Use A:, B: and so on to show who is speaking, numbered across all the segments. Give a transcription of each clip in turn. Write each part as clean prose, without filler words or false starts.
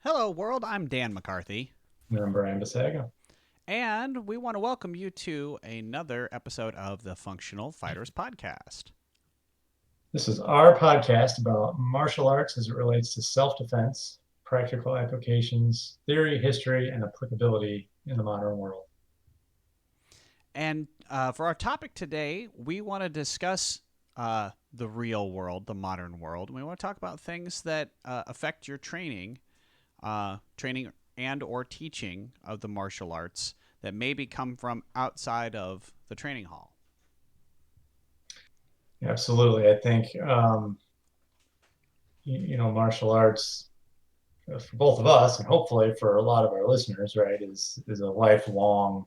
A: Hello, world. I'm Dan McCarthy,
B: And I'm Brian Basaga.
A: and we want to welcome you to another episode of the Functional Fighters Podcast.
B: This is our podcast about martial arts as it relates to self-defense, practical applications, theory, history, and applicability in the modern world.
A: And for our topic today, we want to discuss the real world, the modern world. We want to talk about things that affect your training and or teaching of the martial arts that maybe come from outside of the training hall.
B: Absolutely. I think, martial arts for both of us and hopefully for a lot of our listeners, right, is a lifelong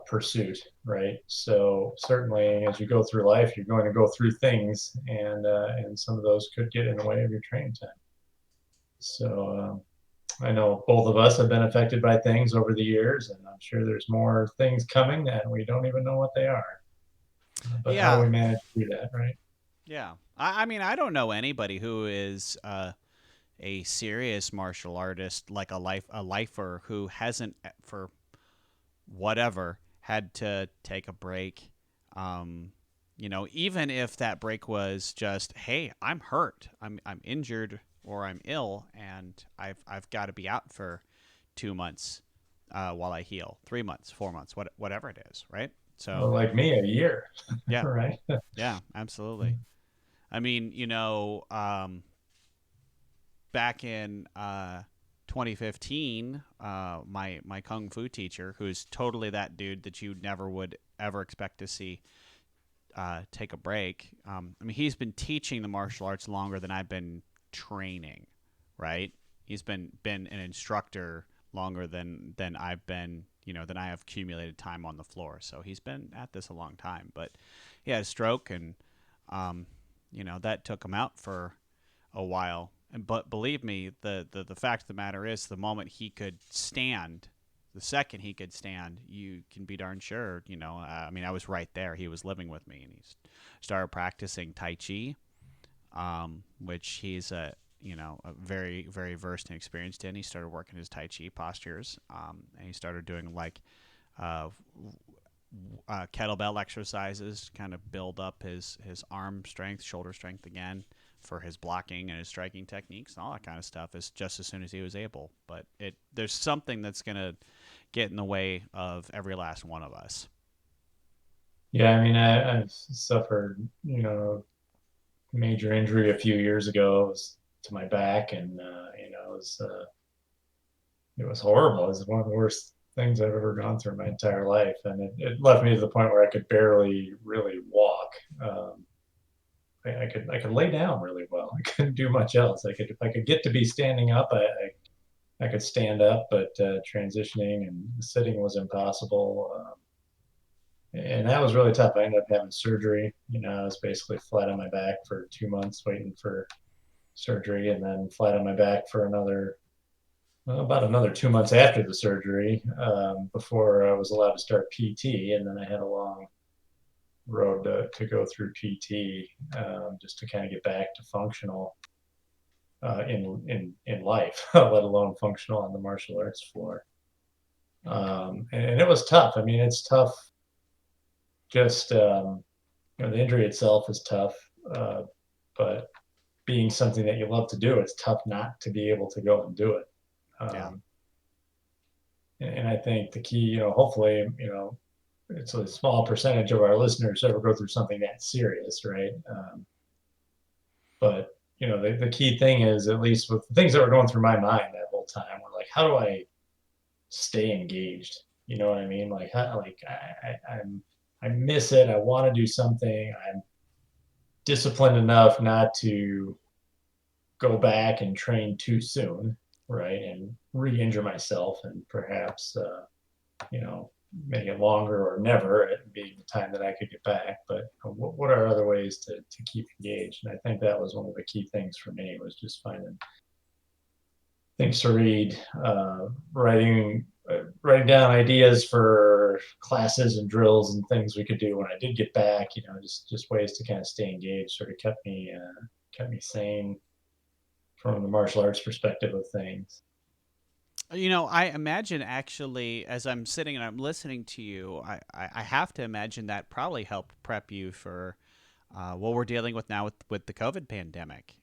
B: pursuit, right? So certainly, as you go through life, you're going to go through things, and some of those could get in the way of your training time. So I know both of us have been affected by things over the years, and I'm sure there's more things coming and we don't even know what they are. But how do
A: Yeah,
B: we manage to do that, right?
A: yeah. I mean, I don't know anybody who is a serious martial artist, like a lifer who hasn't for whatever had to take a break. Um, even if that break was just, hey, I'm hurt, I'm injured, or I'm ill, and I've got to be out for 2 months while I heal, 3 months, 4 months, whatever it is, right?
B: Well,
A: So
B: like me, a year,
A: yeah,
B: right?
A: yeah, absolutely. I mean, back in 2015, my kung fu teacher, who's totally that dude that you never would ever expect to see take a break. I mean, he's been teaching the martial arts longer than I've been training, right? He's been an instructor longer than I've been, than I have accumulated time on the floor. So he's been at this a long time. But he had a stroke, and um, that took him out for a while. But believe me, the fact of the matter is, the moment he could stand, the second he could stand, you can be darn sure. I mean, I was right there. He was living with me, and he started practicing Tai Chi, which he's a very very versed and experienced in. He started working his Tai Chi postures, and he started doing like uh, kettlebell exercises to kind of build up his arm strength, shoulder strength again for his blocking and his striking techniques and all that kind of stuff is just as soon as he was able. But there's something that's gonna get in the way of every last one of us.
B: Yeah, I mean, I've suffered, major injury a few years ago. It was to my back, and it was horrible. It was one of the worst things I've ever gone through in my entire life, and it left me to the point where I could barely really walk. Um, I could lay down really well. I couldn't do much else. I could if I could get to be standing up, I could stand up, but transitioning and sitting was impossible. And that was really tough. I ended up having surgery. I was basically flat on my back for 2 months waiting for surgery, and then flat on my back for about another 2 months after the surgery before I was allowed to start PT. And then I had a long road to go through PT just to kind of get back to functional in life, let alone functional on the martial arts floor. And it was tough. I mean, it's tough. Just the injury itself is tough, but being something that you love to do, it's tough not to be able to go and do it.
A: Yeah,
B: Um, and I think the key, hopefully, it's a small percentage of our listeners ever go through something that serious, right? But the key thing is, at least with the things that were going through my mind that whole time, were like, how do I stay engaged? You know what I mean? Like, I miss it. I want to do something. I'm disciplined enough not to go back and train too soon, right? And re-injure myself and perhaps, you know, make it longer or never being the time that I could get back. But what are other ways to keep engaged? And I think that was one of the key things for me was just finding things to read, writing down ideas for classes and drills and things we could do when I did get back. Just ways to kind of stay engaged. Sort of kept me sane from the martial arts perspective of things.
A: I imagine actually, as I'm sitting and I'm listening to you, I have to imagine that probably helped prep you for what we're dealing with now with the COVID pandemic,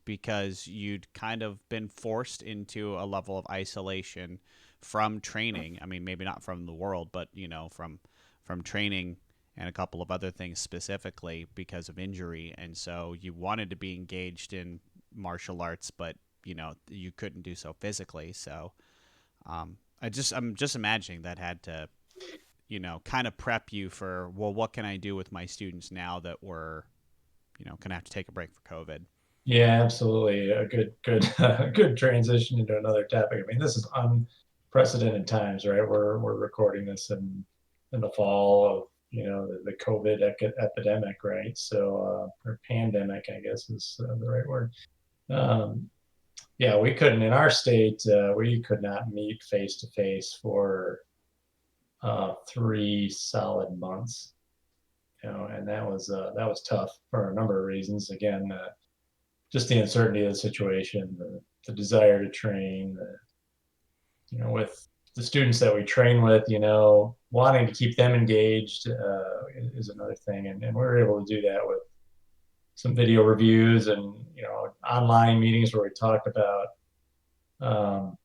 A: because you'd kind of been forced into a level of isolation from training. I mean, maybe not from the world, but from training and a couple of other things specifically because of injury, and so you wanted to be engaged in martial arts, but you couldn't do so physically. So I'm just imagining that had to kind of prep you for, well, what can I do with my students now that we're gonna have to take a break for COVID.
B: Yeah, absolutely. A good good transition into another topic. I mean, this is unprecedented times, right? We're recording this in the fall of the COVID epidemic, right? So or pandemic, I guess is the right word. Um, yeah, we couldn't in our state. We could not meet face to face for 3 solid months. And that was tough for a number of reasons. Again, just the uncertainty of the situation, the desire to train, with the students that we train with, wanting to keep them engaged is another thing. And we were able to do that with some video reviews and, online meetings where we talked about um,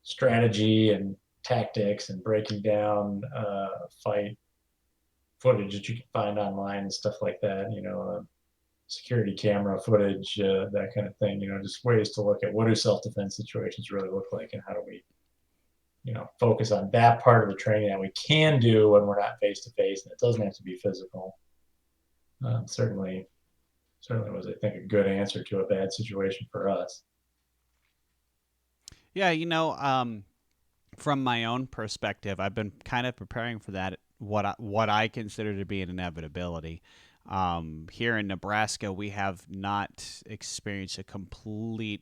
B: strategy and tactics and breaking down fight footage that you can find online and stuff like that, security camera footage, that kind of thing, just ways to look at what do self-defense situations really look like and how do we, focus on that part of the training that we can do when we're not face to face and it doesn't have to be physical. Certainly, certainly was, I think, a good answer to a bad situation for us.
A: Yeah, from my own perspective, I've been kind of preparing for that. What I consider to be an inevitability. Here in Nebraska, we have not experienced a complete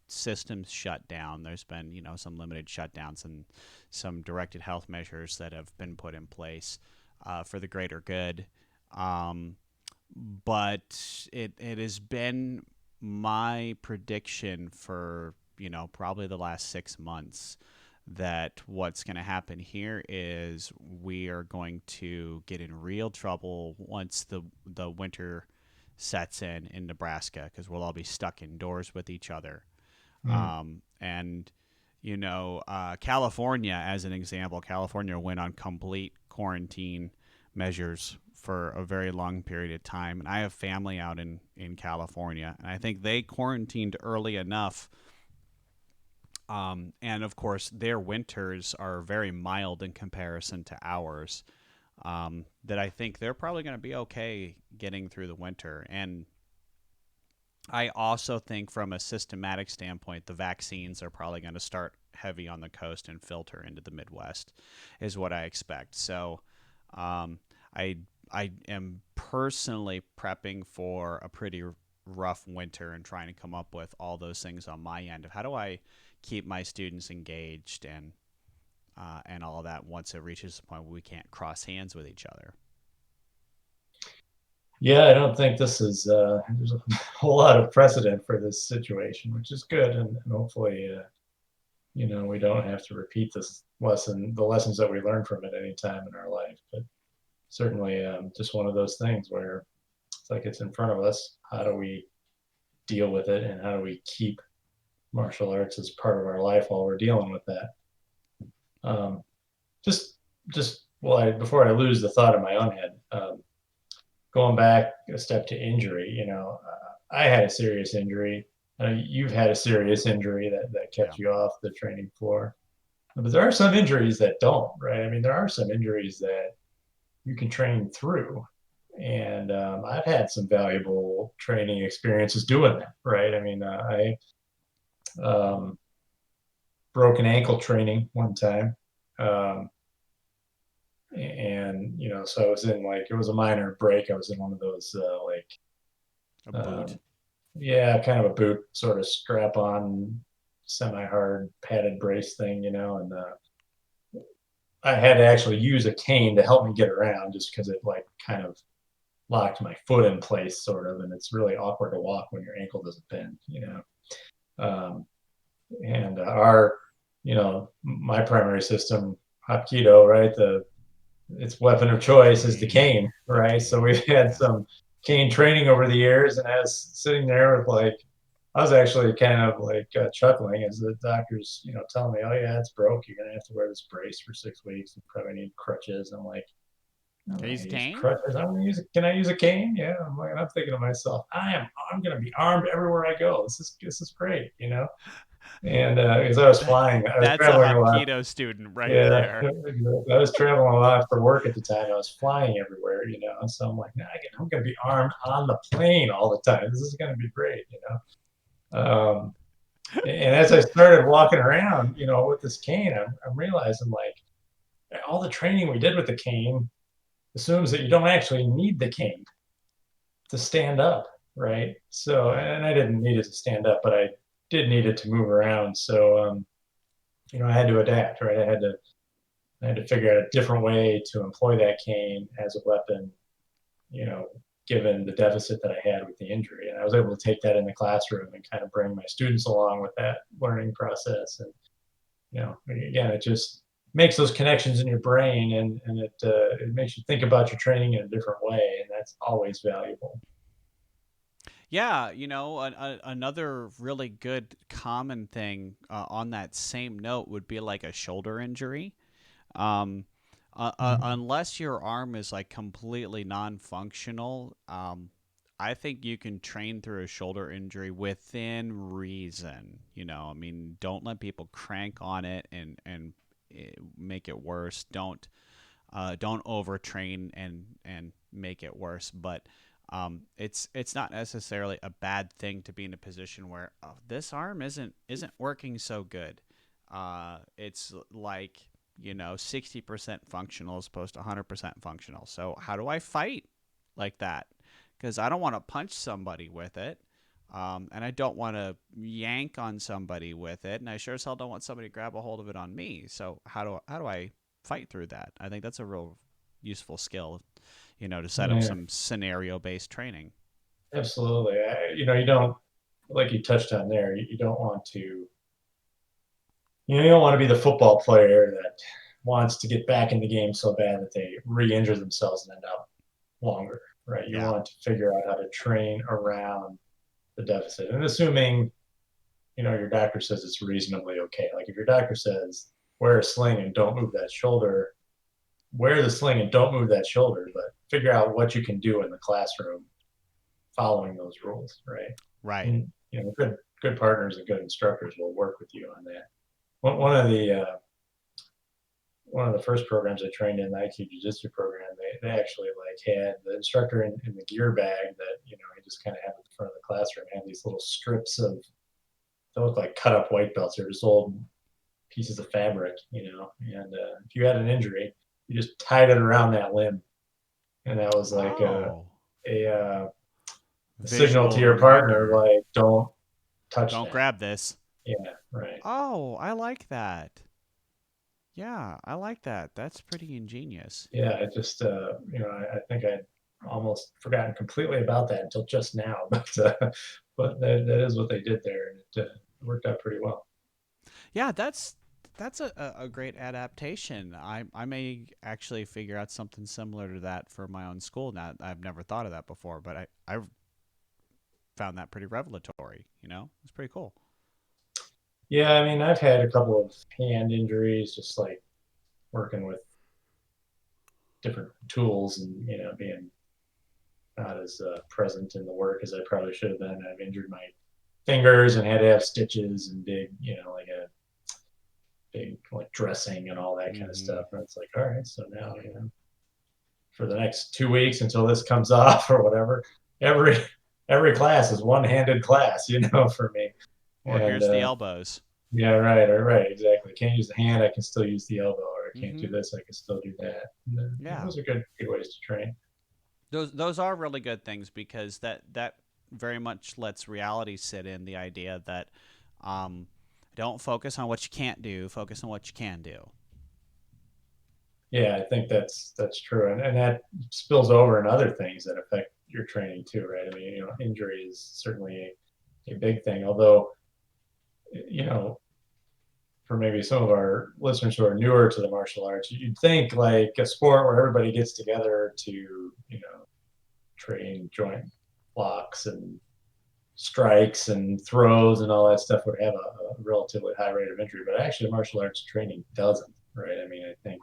A: systems shutdown. There's been some limited shutdowns and some directed health measures that have been put in place for the greater good. Um, but it has been my prediction for probably the last 6 months that what's going to happen here is we are going to get in real trouble once the winter sets in Nebraska, because we'll all be stuck indoors with each other.
B: Mm.
A: And California, as an example, California went on complete quarantine measures for a very long period of time, and I have family out in California, and I think they quarantined early enough. And of course, their winters are very mild in comparison to ours. That I think they're probably going to be okay getting through the winter. And I also think, from a systematic standpoint, the vaccines are probably going to start heavy on the coast and filter into the Midwest, is what I expect. So, um, I I am personally prepping for a pretty rough winter and trying to come up with all those things on my end of how do I keep my students engaged and all of that once it reaches the point where we can't cross hands with each other.
B: Yeah, I don't think this is there's a whole lot of precedent for this situation, which is good, and hopefully, we don't have to repeat the lessons that we learned from it any time in our life. But certainly, just one of those things where it's like it's in front of us. How do we deal with it, and how do we keep martial arts as part of our life while we're dealing with that? Um, just, before I lose the thought in my own head, going back a step to injury, I had a serious injury. You've had a serious injury that
A: Yeah.
B: kept you off the training floor. But there are some injuries that don't, right? I mean, there are some injuries that you can train through. And I've had some valuable training experiences doing that, right? I mean, I broke an ankle training one time. Um, and, so I was in it was a minor break. I was in one of those,
A: A
B: um,
A: boot.
B: yeah, kind of a boot sort of strap on, semi hard padded brace thing, and I had to actually use a cane to help me get around just because it kind of locked my foot in place sort of, and it's really awkward to walk when your ankle doesn't bend. Um, and our, my primary system, Hapkido, right? Its weapon of choice is the
A: Cane.
B: cane,
A: The
B: right? So we've
A: cane.
B: had
A: Yeah.
B: some cane training over the years, and I was sitting there with like, I was actually kind of like chuckling as the doctors, telling me, "Oh yeah, it's broke. You're gonna have to wear this brace for 6 weeks. You probably need crutches." I'm like, "I'm
A: Can
B: not
A: I use
B: gonna
A: a
B: use
A: cane?
B: crutches. I'm gonna use it. Can I use a cane? Yeah." I'm like, I'm thinking to myself, I'm gonna be armed everywhere I go. This is great, you know. And because I was
A: That,
B: flying, I was
A: that's a
B: traveling a lot.
A: Hapkido student right
B: Yeah,
A: there.
B: I was traveling a lot for work at the time. I was flying everywhere, So I'm like, nah, I'm going to be armed on the plane all the time. This is going to be great, and as I started walking around, with this cane, I'm realizing like all the training we did with the cane assumes that you don't actually need the cane to stand up, right? So,
A: Right.
B: and I didn't need it to stand up, but I did need it to move around. So, I had to adapt, right? I had to figure out a different way to employ that cane as a weapon, you know, given the deficit that I had with the injury. And I was able to take that in the classroom and kind of bring my students along with that learning process. And, again, it just makes those connections in your brain, and it makes you think about your training in a different way. And that's always valuable.
A: Yeah, another really good common thing on that same note would be like a shoulder injury. Um,
B: Mhm.
A: unless your arm is like completely non-functional, I think you can train through a shoulder injury within reason. I mean, don't let people crank on it and make it worse. Don't overtrain and make it worse. But it's not necessarily a bad thing to be in a position where this arm isn't working so good. It's like 60% functional as opposed to 100% functional. So how do I fight like that? Because I don't want to punch somebody with it. And I don't want to yank on somebody with it, and I sure as hell don't want somebody to grab a hold of it on me. So how do I fight through that? I think that's a real useful skill, to set up
B: Yeah,
A: some scenario based training.
B: absolutely. You don't, like you touched on there, you don't want to, you don't want to be the football player that wants to get back in the game so bad that they re-injure themselves and end up longer, right? You
A: Yeah.
B: want to figure out how to train around the deficit, and assuming your doctor says it's reasonably okay. Like if your doctor says wear a sling and don't move that shoulder, wear the sling and don't move that shoulder, but figure out what you can do in the classroom following those rules, right?
A: Right.
B: And good partners and good instructors will work with you on that. One of the first programs I trained in, the IQ Jiu-Jitsu program, they actually like had the instructor in the gear bag that he just kind of had in front of the classroom, had these little strips of, they look like cut up white belts. They're just old pieces of fabric, and if you had an injury, you just tied it around that limb, and that was like
A: Oh,
B: a signal to
A: visual
B: your partner,
A: reminder.
B: like don't touch
A: Don't
B: that.
A: grab this.
B: Yeah, right.
A: Oh, I like that. Yeah, I like that. That's pretty ingenious.
B: Yeah, it just I think I'd almost forgotten completely about that until just now, but that is what they did there, and it worked out pretty well.
A: Yeah, that's a great adaptation. I may actually figure out something similar to that for my own school. Now I've never thought of that before, but I found that pretty revelatory. It's pretty cool.
B: Yeah, I mean, I've had a couple of hand injuries, just like working with different tools and being not as present in the work as I probably should have been. I've injured my fingers and had to have stitches and big, like a big like dressing and all that kind of
A: Mm-hmm.
B: stuff. And it's like, all right, so now for the next 2 weeks until this comes off or whatever, every every class is one-handed class, for me.
A: Or
B: And
A: here's the elbows.
B: yeah, right, right, exactly. Can't use the hand, I can still use the elbow, or I can't do
A: Mm-hmm.
B: this, I can still do that. And,
A: Yeah,
B: those are good ways to train.
A: those are really good things because that very much lets reality sit in the idea that um, don't focus on what you can't do, focus on what you can do.
B: Yeah, I think that's true, and that spills over in other things that affect your training too, right? I mean, injury is certainly a big thing. Although you know, for maybe some of our listeners who are newer to the martial arts, you'd think like a sport where everybody gets together to, train joint locks and strikes and throws and all that stuff would have a relatively high rate of injury, but actually martial arts training doesn't, right? I mean, I think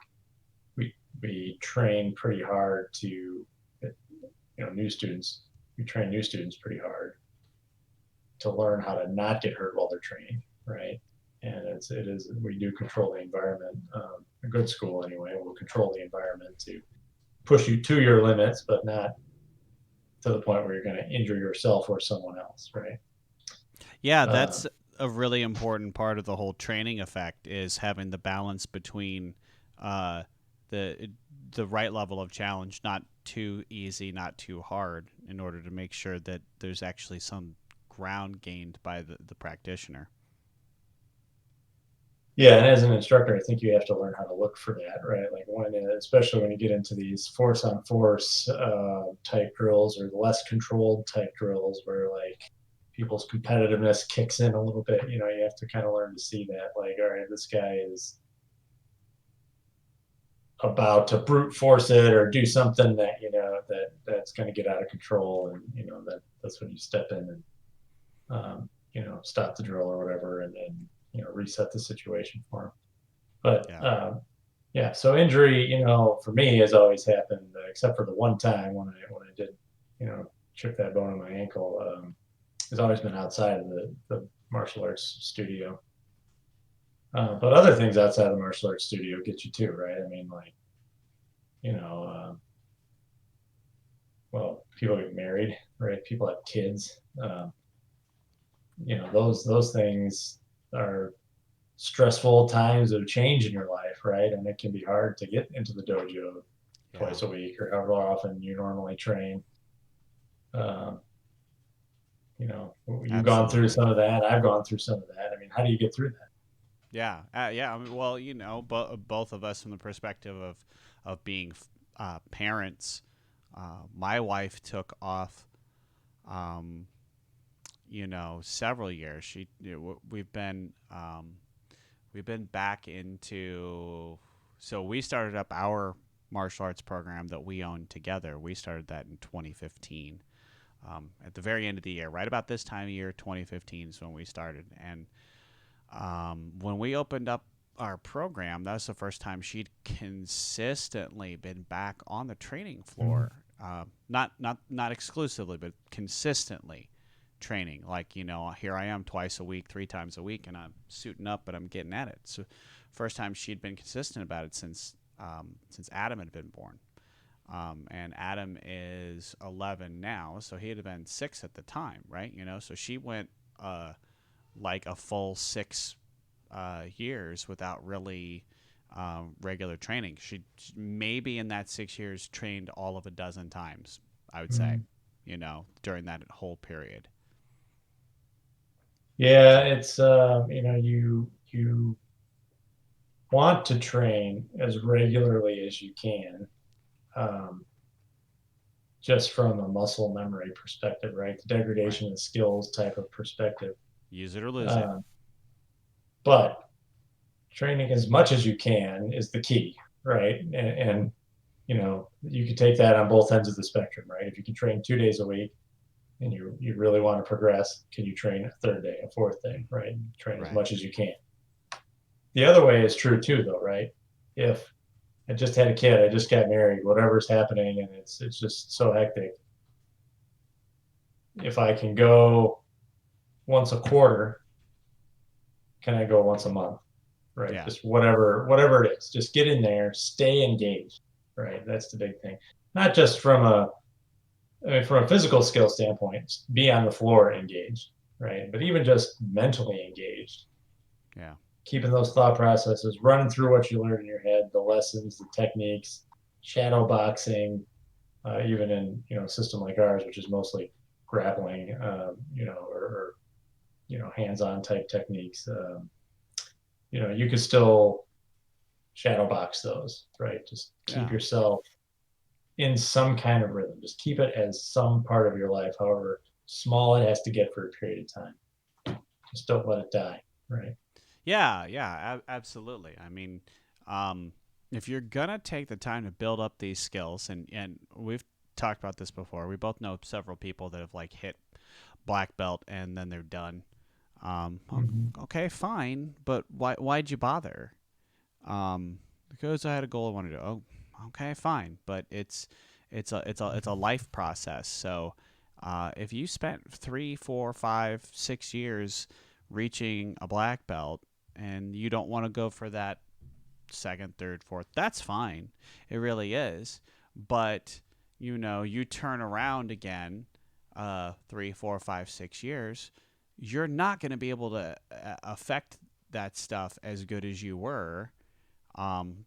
B: we train pretty hard to, new students. We train new students pretty hard to learn how to not get hurt while they're training, right? And it is we do control the environment. A good school anyway will control the environment to push you to your limits, but not to the point where you're going to injure yourself or someone else, right?
A: Yeah,
B: Uh,
A: that's a really important part of the whole training effect is having the balance between uh, the the right level of challenge, not too easy, not too hard, in order to make sure that there's actually some ground gained by the practitioner.
B: yeah, and as an instructor, I think you have to learn how to look for that, right? Like especially when you get into these force on force type drills or the less controlled type drills, where like people's competitiveness kicks in a little bit. You have to kind of learn to see that, like, all right, this guy is about to brute force it or do something that that's going to get out of control, and that's when you step in and stop the drill or whatever, and then reset the situation for him. But
A: Yeah.
B: yeah, so injury, for me has always happened, except for the one time when I did, chip that bone in my ankle. Has always been outside of the martial arts studio. But other things outside of the martial arts studio get you too, right? I mean, like, you know, well, people get married, right? People have kids. Those things are stressful times of change in your life, right? And it can be hard to get into the dojo
A: Yeah.
B: twice a week or however often you normally train. Um, you've gone through
A: Absolutely.
B: some of that. I've gone through some of that. I mean, how do you get through that?
A: Yeah. Yeah. I mean, well, both of us from the perspective of being parents. My wife took off um, several years. We've been back into. So we started up our martial arts program that we own together. We started that in 2015. At the very end of the year, right about this time of year, 2015 is when we started. And when we opened up our program, that was the first time she'd consistently been back on the training
B: Mm-hmm.
A: floor. Not exclusively, but consistently training. Like, here I am twice a week, 3 times a week, and I'm suiting up, but I'm getting at it. So, first time she'd been consistent about it since Adam had been born. And Adam is 11 now, so he had been 6 at the time, right? So she went like a full 6 years without really regular training. She maybe in that 6 years trained all of a dozen times, I would say,
B: Mm-hmm.
A: during that whole period.
B: Yeah,
A: So,
B: it's you want to train as regularly as you can, um, just from a muscle memory perspective, right? The
A: right.
B: degradation of skills type of perspective.
A: Use it or lose it.
B: Um, but training as much as you can is the key, right? And you can take that on both ends of the spectrum, right? If you can train 2 days a week and you really want to progress, can you train a third day, a fourth day, right? Train as
A: Right.
B: much as you can. The other way is true too, though, right? If I just had a kid, I just got married, whatever's happening, and it's just so hectic. If I can go once a quarter, can I go once a month? Right?
A: Yeah.
B: Just whatever it is. Just get in there, stay engaged. Right? That's the big thing. Not just from a physical skill standpoint, be on the floor engaged, right? But even just mentally engaged,
A: Yeah.
B: keeping those thought processes running through what you learned in your head, the lessons, the techniques, shadow boxing, even in a system like ours, which is mostly grappling, or hands-on type techniques. You could still shadow box those, right? Just keep
A: Yeah.
B: yourself in some kind of rhythm. Just keep it as some part of your life, however small it has to get for a period of time. Just don't let it die. right?
A: Yeah, yeah, absolutely. I mean, um, if you're gonna take the time to build up these skills, and we've talked about this before, we both know several people that have like hit black belt and then they're done.
B: Hmm.
A: Okay, fine, but why'd you bother? Because I had a goal I wanted to. Oh, okay, fine, but it's a life process. So, if you spent 3, 4, 5, 6 years reaching a black belt, and you don't want to go for that second, third, fourth, that's fine. It really is. But you turn around again, 3, 4, 5, 6 years, you're not going to be able to affect that stuff as good as you were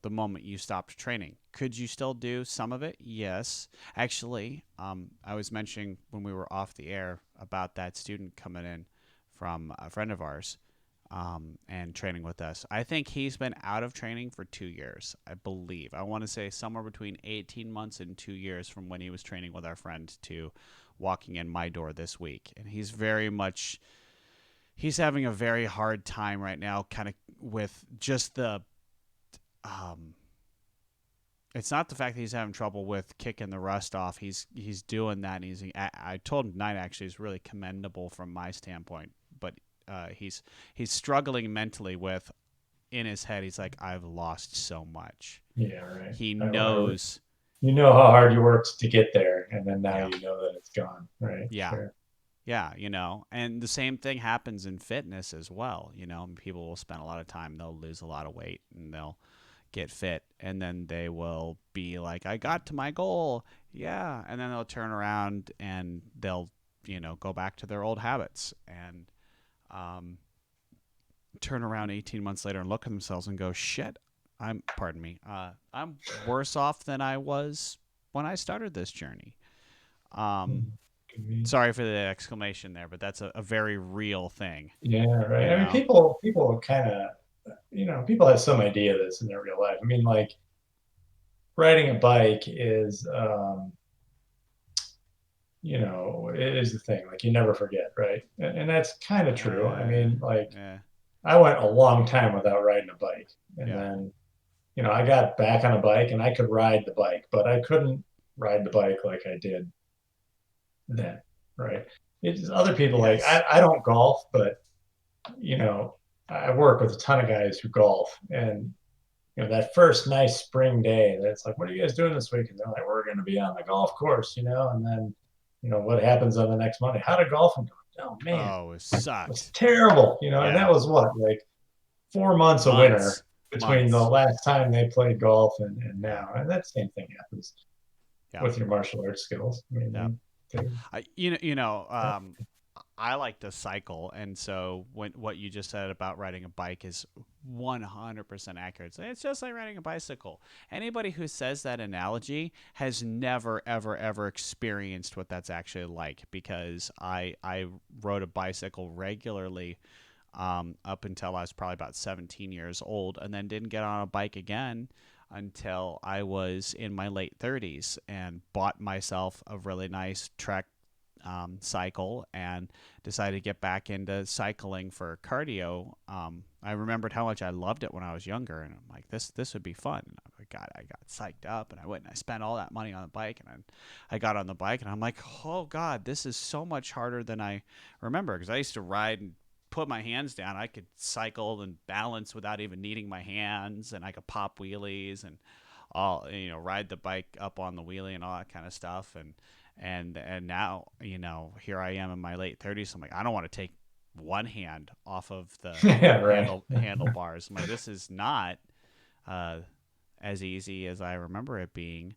A: the moment you stopped training. Could you still do some of it? Yes. Actually, I was mentioning when we were off the air about that student coming in from a friend of ours and training with us. I think he's been out of training for 2 years, I believe. I want to say somewhere between 18 months and 2 years from when he was training with our friend to walking in my door this week. And he's having a very hard time right now, kind of with just um, it's not the fact that he's having trouble with kicking the rust off. He's doing that. And I told him tonight actually is really commendable from my standpoint, but he's struggling mentally with in his head. He's like, I've lost so much.
B: Yeah, right.
A: He
B: I
A: knows.
B: you know how hard you worked to get there, and then now
A: Yeah,
B: you know that it's gone, right?
A: yeah,
B: Sure.
A: yeah. And the same thing happens in fitness as well. People will spend a lot of time. They'll lose a lot of weight and they'll get fit, and then they will be like, I got to my goal, yeah, and then they'll turn around and they'll go back to their old habits and um, turn around 18 months later and look at themselves and go, shit, pardon me, I'm worse off than I was when I started this journey. um,
B: Mhm. Could be.
A: Sorry for the exclamation there, but that's a very real thing
B: Yeah, right.
A: you
B: I mean,
A: know
B: people kind of, people have some idea of this in their real life. I mean, like riding a bike is, is the thing. Like you never forget, right? And that's kind of true. I
A: uh,
B: mean, like
A: yeah,
B: I went a long time without riding a bike, and
A: yeah,
B: then I got back on a bike and I could ride the bike, but I couldn't ride the bike like I did then, right? It's other people like
A: yes,
B: I don't golf, but you know, I work with a ton of guys who golf, and that first nice spring day, that's like, what are you guys doing this week? And they're like, we're going to be on the golf course, and then, what happens on the next Monday? How did golfing go? Oh man,
A: oh, it
B: it was
A: sucked.
B: terrible, and that
A: Yeah,
B: was what, like 4 months of winter
A: months,
B: between the
A: months.
B: last time they played golf and
A: Yeah,
B: now. And that same thing happens
A: yeah,
B: with your martial arts skills. I
A: yeah.
B: mean,
A: I, you know, I like to cycle, and so when what you just said about riding a bike is 100% accurate. So it's just like riding a bicycle. Anybody who says that analogy has never, ever, ever experienced what that's actually like, because I rode a bicycle regularly up until I was probably about 17 years old, and then didn't get on a bike again until I was in my late 30s and bought myself a really nice Trek cycle and decided to get back into cycling for cardio. I remembered how much I loved it when I was younger, and I'm like, this would be fun. And I got psyched up, and I went and I spent all that money on the bike, and I got on the bike, and I'm like, oh God, this is so much harder than I remember, because I used to ride and put my hands down. I could cycle and balance without even needing my hands, and I could pop wheelies and all ride the bike up on the wheelie and all that kind of stuff. And now here I am in my late 30s. I'm like, I don't want to take one hand off of the
B: yeah, right.
A: handlebars. I'm like, this is not uh, as easy as I remember it being.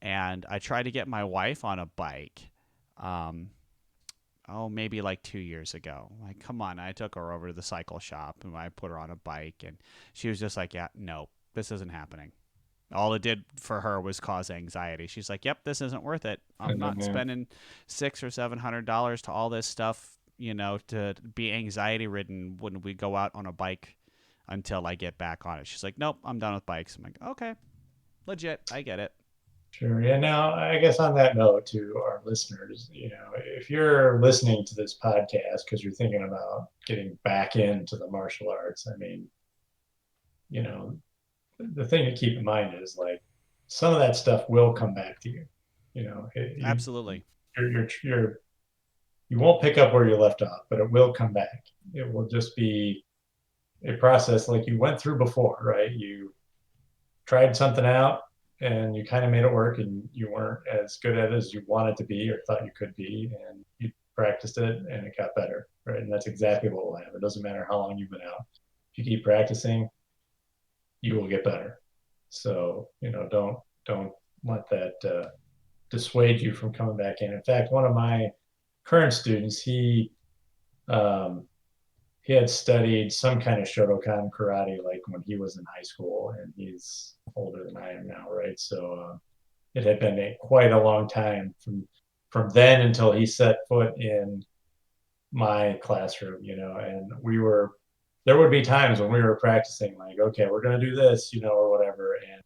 A: And I tried to get my wife on a bike. Um, maybe like 2 years ago. Like, come on. I took her over to the cycle shop and I put her on a bike, and she was just like, yeah, no, this isn't happening. All it did for her was cause anxiety. She's like, yep, this isn't worth it. I'm not
B: Yeah.
A: spending $600 or $700 to all this stuff, to be anxiety ridden when we go out on a bike until I get back on it. She's like, nope, I'm done with bikes. I'm like, okay, legit. I get it.
B: Sure. Yeah. Now, I guess on that note, to our listeners, if you're listening to this podcast because you're thinking about getting back into the martial arts, I mean, you know, the thing to keep in mind is like some of that stuff will come back to you.
A: Absolutely.
B: You're you won't pick up where you left off, but it will come back. It will just be a process like you went through before, right? You tried something out and you kind of made it work and you weren't as good at it as you wanted to be or thought you could be, and you practiced it and it got better, right? And that's exactly what will happen. It doesn't matter how long you've been out. If you keep practicing, you will get better. So, don't let that dissuade you from coming back in. In fact, one of my current students, um, he had studied some kind of Shotokan karate like when he was in high school, and he's older than I am now, right? So it had been quite a long time from then until he set foot in my classroom, and there would be times when we were practicing like, okay, we're going to do this, or whatever, and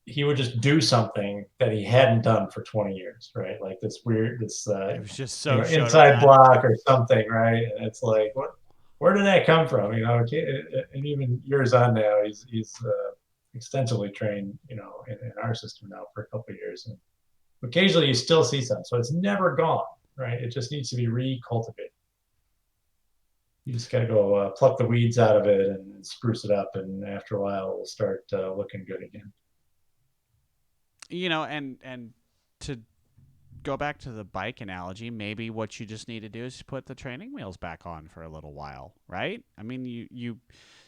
B: he would just do something that he hadn't done for 20 years, right? Like this
A: It was just so
B: inside
A: Shotokan.
B: block or something, right? And it's like, where did that come from? And even years on now, he's extensively trained, in our system now for a couple of years. And occasionally you still see some, so it's never gone, right? It just needs to be recultivated. You just got to go pluck the weeds out of it and spruce it up, and after a while, it will start looking good again.
A: And to go back to the bike analogy, maybe what you just need to do is put the training wheels back on for a little while, right? I mean, you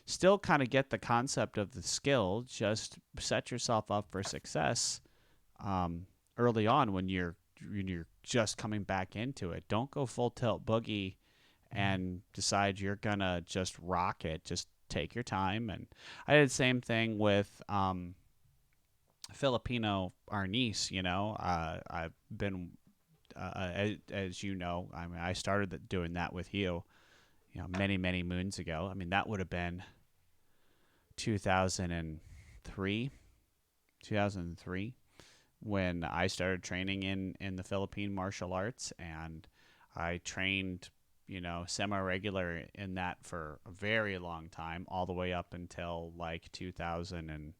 A: still kind of get the concept of the skill, just set yourself up for success um, early on when you're just coming back into it. Don't go full tilt boogie and decide you're gonna just rock it. Just take your time. And I did the same thing with Filipino Arnis. I've been as you know. I mean, I started doing that with you. Many many moons ago. I mean, that would have been 2003, 2003 when I started training in the Philippine martial arts, and I trained, semi regular in that for a very long time, all the way up until like 2000 and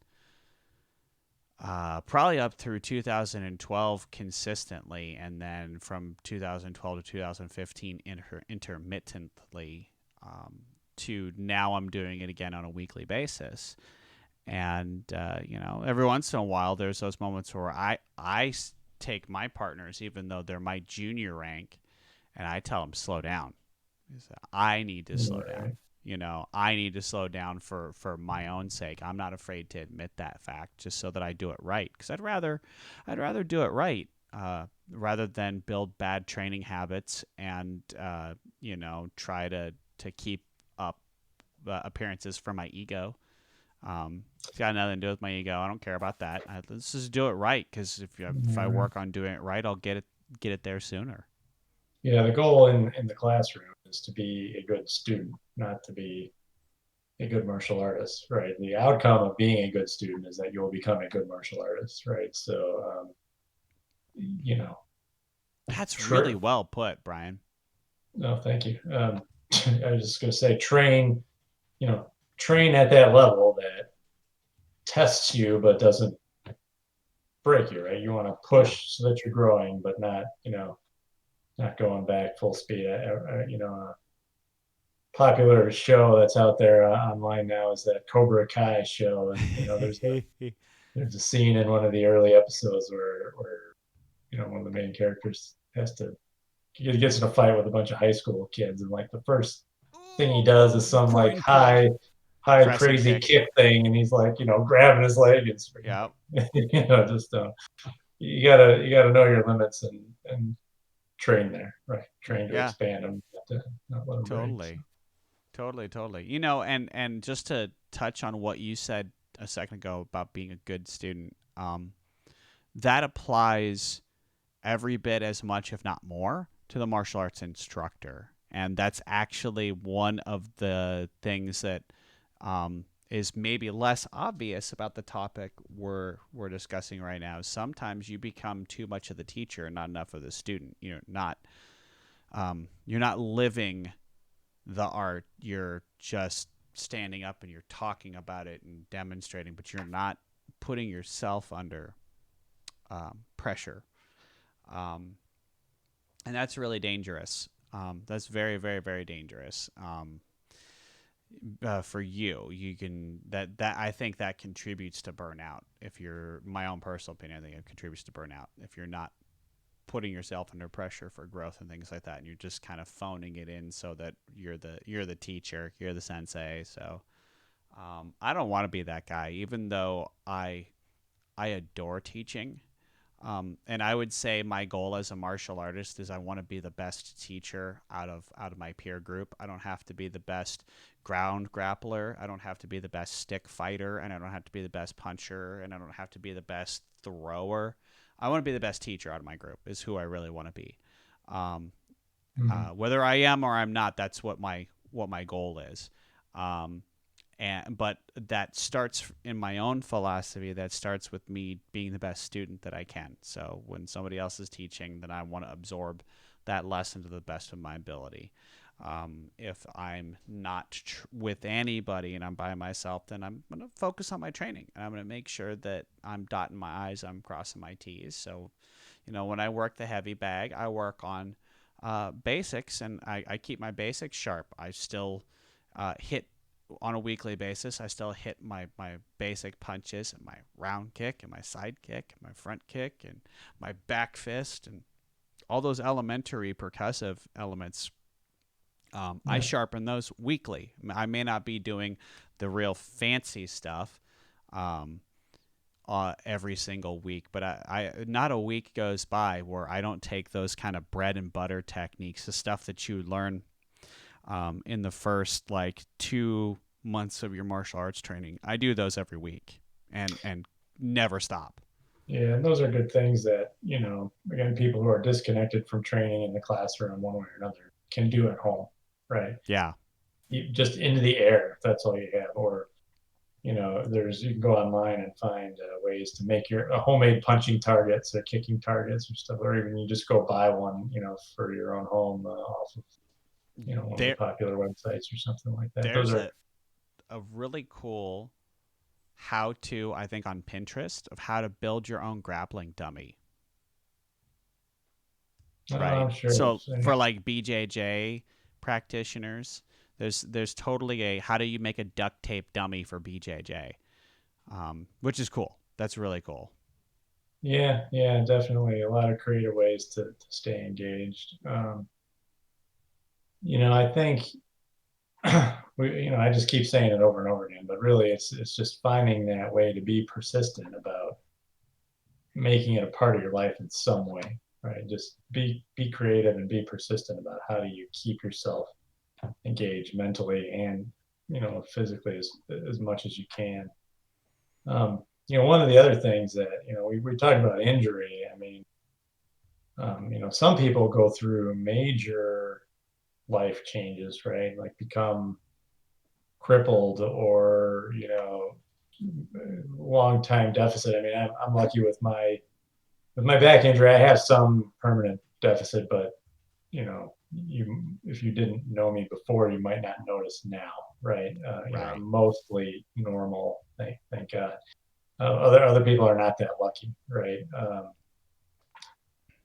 A: probably up through 2012 consistently, and then from 2012 to 2015 intermittently, to now I'm doing it again on a weekly basis. And every once in a while, there's those moments where I take my partners, even though they're my junior rank, and I tell them slow down. I need to slow
B: Right.
A: down. I need to slow down for my own sake. I'm not afraid to admit that fact, just so that I do it right. Because I'd rather do it right, rather than build bad training habits and try to keep up appearances for my ego. It's got nothing to do with my ego. I don't care about that. Let's just do it right, because if I
B: Right.
A: work on doing it right, I'll get it there sooner.
B: Yeah, the goal in the classroom is to be a good student, not to be a good martial artist, right? The outcome of being a good student is that you will become a good martial artist, right? So, you know,
A: That's really
B: true.
A: well put, Brian.
B: No, thank you. I was just going to say, you know, train at that level that tests you but doesn't break you, right? You want to
A: Yeah.
B: push so that you're growing, but not going back full speed. Popular show that's out there online now is that Cobra Kai show, and there's a scene in one of the early episodes where one of the main characters he gets in a fight with a bunch of high school kids, and like the first thing he does is some like
A: Brain pull.
B: high
A: Crescent
B: crazy
A: kick.
B: kick thing, and he's like grabbing his leg and
A: Yeah.
B: just you gotta know your limits and train there, right? Train to
A: Yeah.
B: expand them, not let them break. So.
A: Totally. Totally. Totally. And just to touch on what you said a second ago about being a good student, that applies every bit as much, if not more, to the martial arts instructor. And that's actually one of the things that is maybe less obvious about the topic we're discussing right now. Sometimes you become too much of the teacher and not enough of the student. You're not living the art. You're just standing up and you're talking about it and demonstrating, but you're not putting yourself under pressure, um, and that's really dangerous. That's very, very, very dangerous. For you, you can that I think that contributes to burnout. If you're my own personal opinion, I think it contributes to burnout if you're not putting yourself under pressure for growth and things like that, and you're just kind of phoning it in so that you're the teacher, you're the sensei. So I don't want to be that guy, even though I adore teaching. And I would say my goal as a martial artist is I want to be the best teacher out of my peer group. I don't have to be the best ground grappler. I don't have to be the best stick fighter, and I don't have to be the best puncher, and I don't have to be the best thrower. I want to be the best teacher out of my group. Is who I really want to be. Um,
B: Hmm.
A: Whether I am or I'm not, that's what my goal is. Um, and but that starts in my own philosophy. That starts with me being the best student that I can. So when somebody else is teaching, then I want to absorb that lesson to the best of my ability. If I'm not with anybody and I'm by myself, then I'm going to focus on my training, and I'm going to make sure that I'm dotting my I's, I'm crossing my T's. So, when I work the heavy bag, I work on basics, and I keep my basics sharp. I still hit on a weekly basis. I still hit my basic punches and my round kick and my side kick and my front kick and my back fist and all those elementary percussive elements. I
B: Yeah.
A: sharpen those weekly. I may not be doing the real fancy stuff um, every single week, but I not a week goes by where I don't take those kind of bread and butter techniques, the stuff that you learn in the first like 2 months of your martial arts training. I do those every week and never stop.
B: Yeah, and those are good things that, again, people who are disconnected from training in the classroom one way or another can do at home, right?
A: Yeah,
B: Just into the air, if that's all you have. Or, you can go online and find ways to make your homemade punching targets or kicking targets or stuff, or even you just go buy one, for your own home off of, one of the
A: there
B: popular websites or something like that. Those
A: there's
B: are,
A: a really cool how to, I think, on Pinterest of how to build your own grappling dummy. Right.
B: I'm sure.
A: So for like BJJ practitioners, there's totally a how do you make a duct tape dummy for BJJ, which is cool. That's really cool.
B: Yeah, yeah, definitely a lot of creative ways to stay engaged. I think I just keep saying it over and over again, but really it's just finding that way to be persistent about making it a part of your life in some way, right? Just be creative and be persistent about how do you keep yourself engaged mentally and physically as much as you can. One of the other things that we talked about injury. I mean, some people go through major life changes, right? Like become crippled or long time deficit. I mean, I'm lucky with my back injury. I have some permanent deficit, but if you didn't know me before, you might not notice now, right? I'm
A: Right.
B: mostly normal, thank God. Other people are not that lucky, right?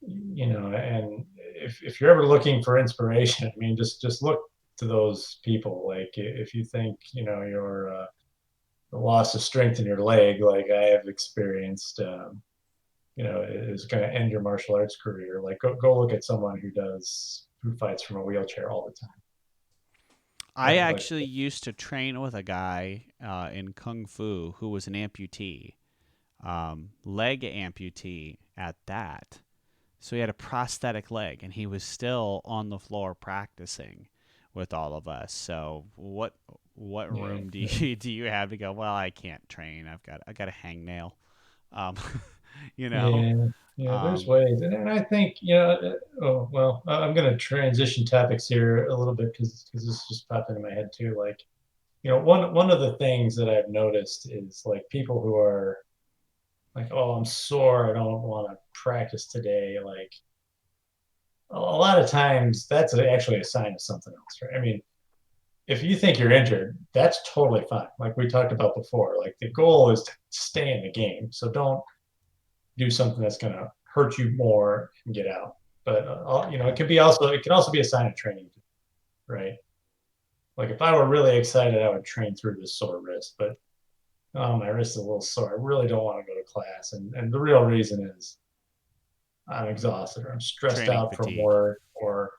B: And if you're ever looking for inspiration, I mean, just look to those people. Like if you think your the loss of strength in your leg, like I have experienced, is going to end your martial arts career. Like go look at someone who fights from a wheelchair all the time,
A: I
B: right? Like
A: actually used to train with a guy in Kung Fu who was an amputee, leg amputee at that. So he had a prosthetic leg, and he was still on the floor practicing with all of us. So what
B: yeah,
A: room do
B: yeah.
A: you do you have to go? Well, I can't train. I got a hangnail. Um, you know.
B: Yeah, yeah, there's
A: Um,
B: ways, and I think oh well, I'm going to transition topics here a little bit because this just popped into my head too. Like one of the things that I've noticed is like people who are like, oh, I'm sore, I don't want to practice today. Like a lot of times that's actually a sign of something else, right? I mean, if you think you're injured, that's totally fine. Like we talked about before, like the goal is to stay in the game. So don't do something that's going to hurt you more and get out. But it can also be a sign of training, right? Like if I were really excited, I would train through this sore wrist, but oh, my wrist is a little sore. I really don't want to go to class, and the real reason is I'm exhausted or I'm stressed
A: Training
B: out from
A: fatigue.
B: work, or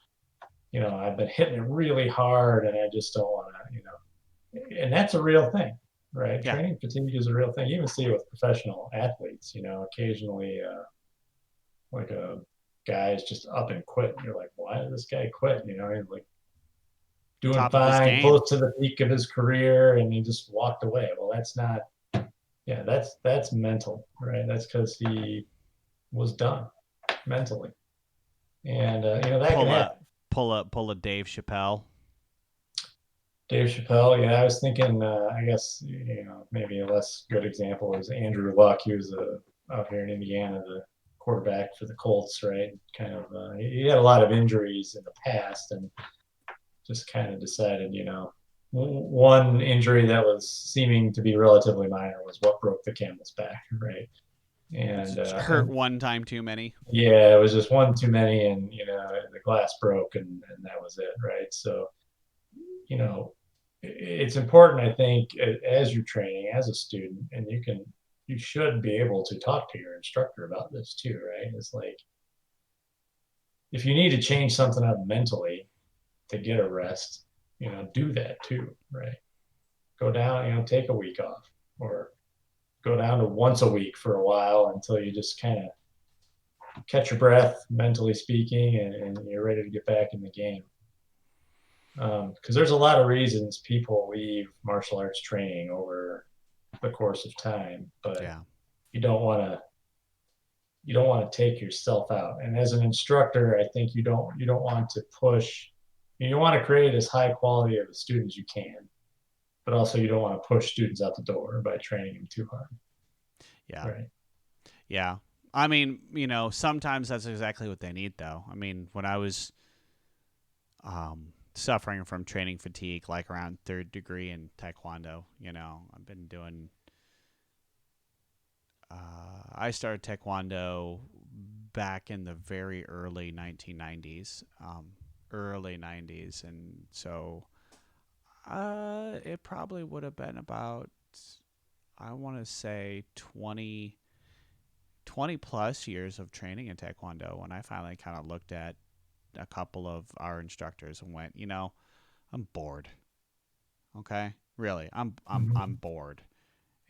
B: I've been hitting it really hard and I just don't want to, and that's a real thing, right?
A: Yeah.
B: Training fatigue is a real thing. You even see it with professional athletes. Occasionally, like a guy is just up and quit. And you're like, why did this guy quit? He's like doing
A: Top of his
B: fine,
A: game.
B: close to the peak of his career, and he just walked away. Well, that's not. Yeah, that's mental, right? That's because he was done mentally, and that can
A: Pull a
B: happen.
A: pull a Dave Chappelle.
B: Dave Chappelle, yeah, I was thinking. I guess maybe a less good example is Andrew Luck. He was out here in Indiana, the quarterback for the Colts, right? Kind of, he had a lot of injuries in the past, and just kind of decided, one injury that was seeming to be relatively minor was what broke the camel's back, right? And
A: Hurt one time too many.
B: yeah, it was just one too many, and the glass broke, and that was it, right? So you know, it's important, I think, as you're training as a student, and you should be able to talk to your instructor about this too, right? It's like if you need to change something up mentally to get a rest, do that too, right? Go down, take a week off, or go down to once a week for a while until you just kind of catch your breath, mentally speaking, and you're ready to get back in the game. Because there's a lot of reasons people leave martial arts training over the course of time, but
A: Yeah.
B: you don't want to you don't want to take yourself out. And as an instructor, I think you don't want to push. You want to create as high quality of a student as you can, but also you don't want to push students out the door by training them too hard,
A: Yeah.
B: right?
A: Yeah. I mean, sometimes that's exactly what they need, though. I mean, when I was suffering from training fatigue, like around third degree in Taekwondo, I've been doing. I started Taekwondo back in the very early 1990s, early 90s, and so it probably would have been about, I want to say 20 plus years of training in Taekwondo when I finally kind of looked at a couple of our instructors and went, I'm bored. Okay, really, I'm
B: Mhm.
A: bored.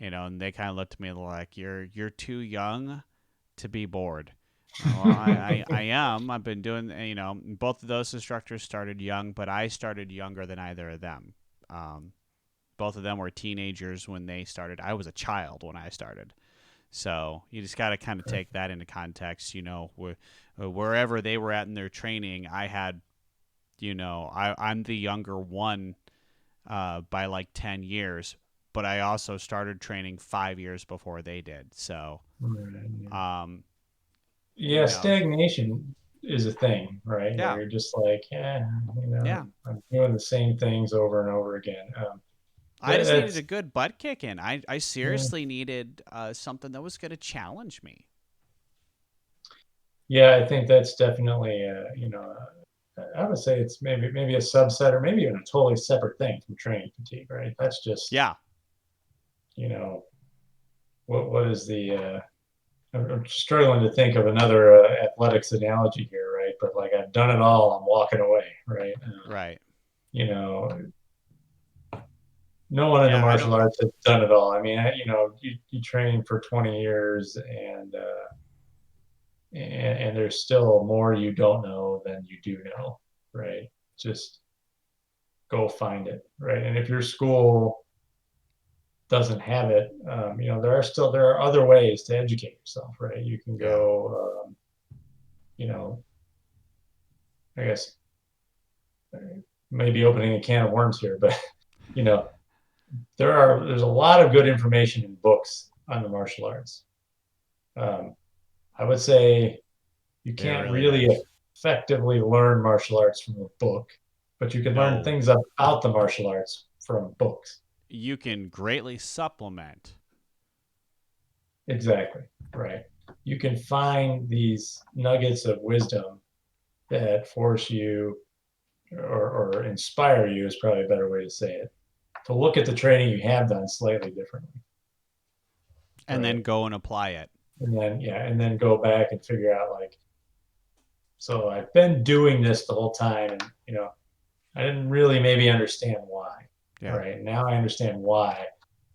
A: And they kind of looked at me like, you're too young to be bored. Well, I am. I've been doing, both of those instructors started young, but I started younger than either of them. Um, both of them were teenagers when they started. I was a child when I started. So you just got to kind of take that into context. Wherever they were at in their training, I had, I'm the younger one by like 10 years, but I also started training 5 years before they did. So,
B: Right.
A: um,
B: Yeah, stagnation is a thing, right? Where
A: yeah,
B: you're just like, yeah,
A: yeah.
B: I'm doing the same things over and over again.
A: I just needed a
B: That's
A: good butt kick in. I
B: yeah,
A: seriously needed something that was going to challenge me.
B: yeah. I think that's definitely, I would say it's maybe a subset or maybe even a totally separate thing from training fatigue, right? That's just,
A: Yeah,
B: you know, what is the I'm struggling to think of another athletics analogy here, right? But like I've done it all, I'm walking away, right?
A: right.
B: You know, no one in the
A: Yeah, I
B: martial
A: don't.
B: arts has done it all. I mean, you train for 20 years, and there's still more you don't know than you do know, right? Just go find it, right? And if your school doesn't have it, there are other ways to educate yourself, right? You can
A: Yeah,
B: go, you know, I guess maybe opening a can of worms here, but you know, there's a lot of good information in books on the martial arts. Um, I would say you
A: There
B: can't
A: really
B: really
A: is.
B: effectively learn martial arts from a book, but you can learn
A: No,
B: things about the martial arts from books.
A: you can greatly supplement.
B: Exactly. Right. You can find these nuggets of wisdom that force you or inspire you is probably a better way to say it, to look at the training you have done slightly differently.
A: And then
B: Right.
A: go and apply it.
B: And then, yeah, and then go back and figure out like, so I've been doing this the whole time and, I didn't really maybe understand why.
A: Yeah,
B: Right. Now I understand why.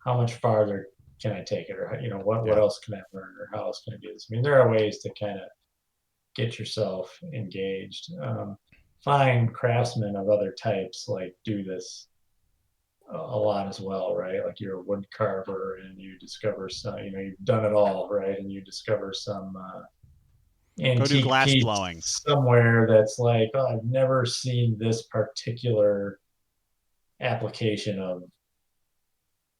B: How much farther can I take it? Or, what
A: yeah.
B: else can I learn? Or how else can I do this? I mean, there are ways to kind of get yourself engaged. Find craftsmen of other types like do this a lot as well, right? Like you're a wood carver and you discover some, you've done it all, right? And you discover some
A: Go do
B: antique
A: glass
B: piece
A: blowing.
B: somewhere that's like, oh, I've never seen this particular application of,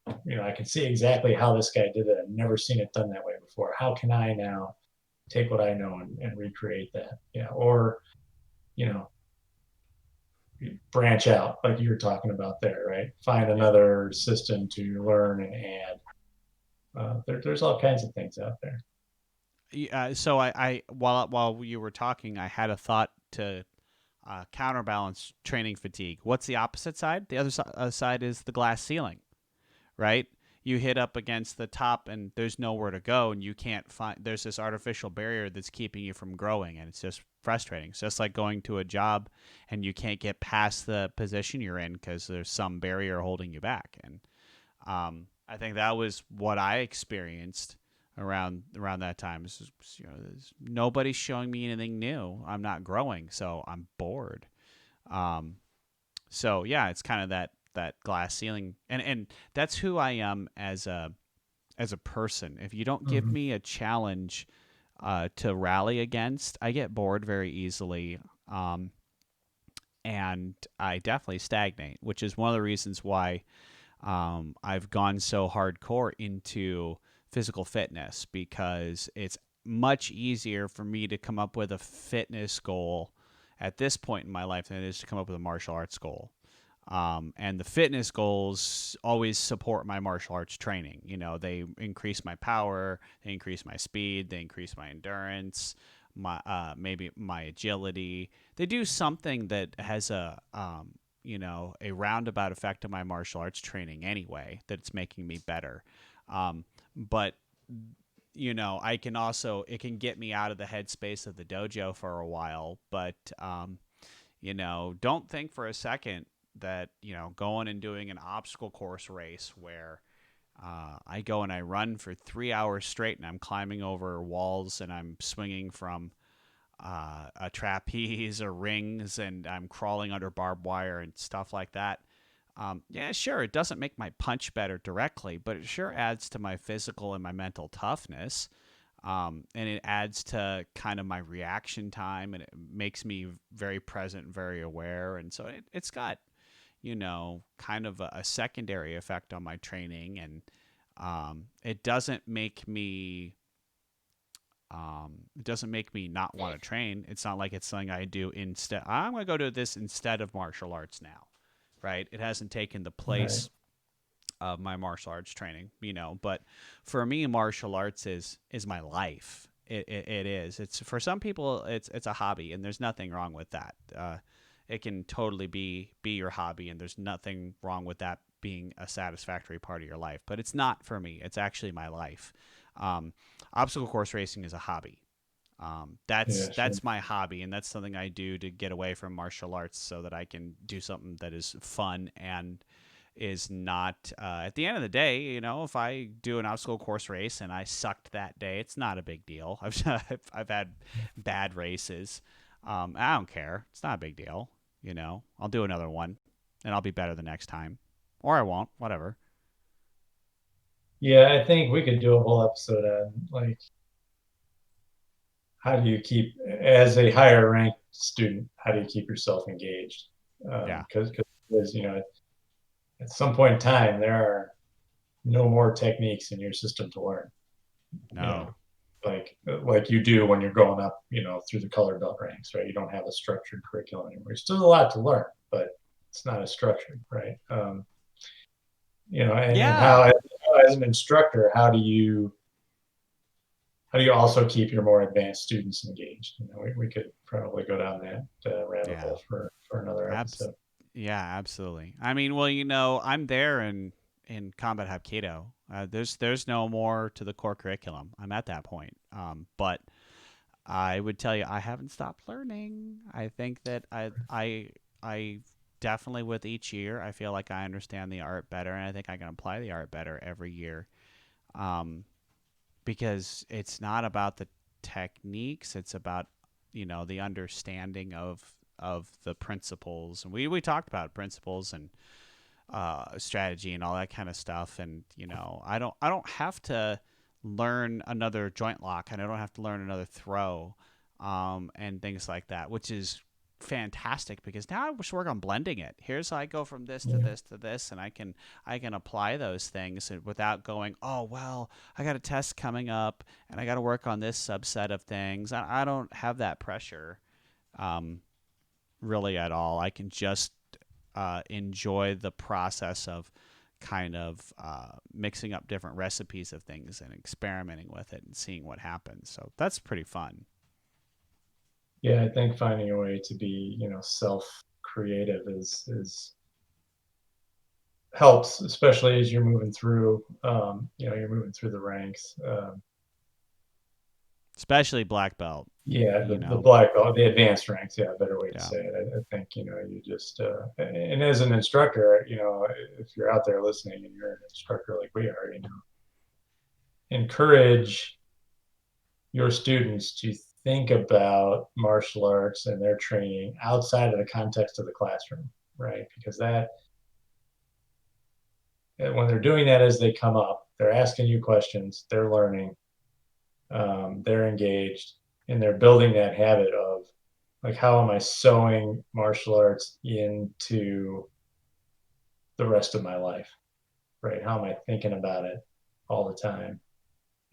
B: I can see exactly how this guy did it. I've never seen it done that way before. How can I now take what I know and recreate that? Yeah. Or, you know, branch out like you were talking about there, right? Find
A: Yeah.
B: another system to learn and add. There's all kinds of things out there.
A: So I while you were talking, I had a thought to counterbalance training fatigue. What's the opposite side? The other side is the glass ceiling, right? You hit up against the top and there's nowhere to go, and you can't find. There's this artificial barrier that's keeping you from growing, and it's just frustrating. It's just like going to a job and you can't get past the position you're in because there's some barrier holding you back. And I think that was what I experienced around that time. Nobody's showing me anything new. I'm not growing, so I'm bored. Um, so yeah, it's kind of that glass ceiling, and that's who I am as a person. If you don't give
B: Mm-hmm.
A: me a challenge to rally against, I get bored very easily. Um, and I definitely stagnate, which is one of the reasons why I've gone so hardcore into physical fitness, because it's much easier for me to come up with a fitness goal at this point in my life than it is to come up with a martial arts goal. And the fitness goals always support my martial arts training. They increase my power, they increase my speed, they increase my endurance, my maybe my agility. They do something that has a roundabout effect on my martial arts training anyway. That's making me better. But I can also it can get me out of the headspace of the dojo for a while. But don't think for a second that going and doing an obstacle course race where I go and I run for 3 hours straight and I'm climbing over walls and I'm swinging from a trapeze or rings and I'm crawling under barbed wire and stuff like that. Yeah, sure, it doesn't make my punch better directly, but it sure adds to my physical and my mental toughness. And it adds to kind of my reaction time, and it makes me very present, very aware. And so it's got, kind of a secondary effect on my training. And it doesn't make me not want to train. It's not like it's something I do instead. I'm going to go do this instead of martial arts now, right? It hasn't taken the
B: Right.
A: place of my martial arts training, But for me, martial arts is my life. It is. It's for some people, it's a hobby, and there's nothing wrong with that. It can totally be your hobby, and there's nothing wrong with that being a satisfactory part of your life. But it's not for me. It's actually my life. Um, Obstacle course racing is a hobby. That's
B: Yeah, sure.
A: that's my hobby, and that's something I do to get away from martial arts, so that I can do something that is fun and is not. At the end of the day, if I do an obstacle course race and I sucked that day, it's not a big deal. I've had bad races. I don't care. It's not a big deal. I'll do another one, and I'll be better the next time, or I won't. Whatever.
B: Yeah, I think we could do a whole episode on like how do you keep, as a higher ranked student, how do you keep yourself engaged?
A: Yeah.
B: Because at some point in time, there are no more techniques in your system to learn. You
A: No.
B: know, like you do when you're growing up, through the color belt ranks, right? You don't have a structured curriculum anymore. There's still a lot to learn, but it's not as structured, right? And
A: Yeah.
B: how, as an instructor, how do you also keep your more advanced students engaged? We could probably go down that rabbit
A: Yeah.
B: hole for another
A: Abs-
B: episode.
A: yeah, absolutely. I mean, well, I'm there in combat hapkido. There's no more to the core curriculum. I'm at that point. But I would tell you I haven't stopped learning. I think that I definitely with each year I feel like I understand the art better, and I think I can apply the art better every year. Um, because it's not about the techniques; it's about the understanding of the principles. And we talked about principles and strategy and all that kind of stuff. And I don't have to learn another joint lock, and I don't have to learn another throw, and things like that, which is fantastic because now I just work on blending it. Here's how I go from this to
B: Yeah.
A: this to this, and I can apply those things without going, oh well, I got a test coming up and I got to work on this subset of things. I don't have that pressure, um, really at all. I can just enjoy the process of kind of mixing up different recipes of things and experimenting with it and seeing what happens. So that's pretty fun.
B: Yeah, I think finding a way to be, self-creative is helps, especially as you're moving through, the ranks.
A: Especially black belt.
B: Yeah,
A: You
B: the
A: know,
B: black belt, the advanced ranks. Yeah, a better way to
A: yeah.
B: say it. I think, you just, and as an instructor, if you're out there listening and you're an instructor like we are, encourage your students to think about martial arts and their training outside of the context of the classroom, right? Because when they're doing that as they come up, they're asking you questions, they're learning, they're engaged, and they're building that habit of, like, how am I sewing martial arts into the rest of my life, right? How am I thinking about it all the time?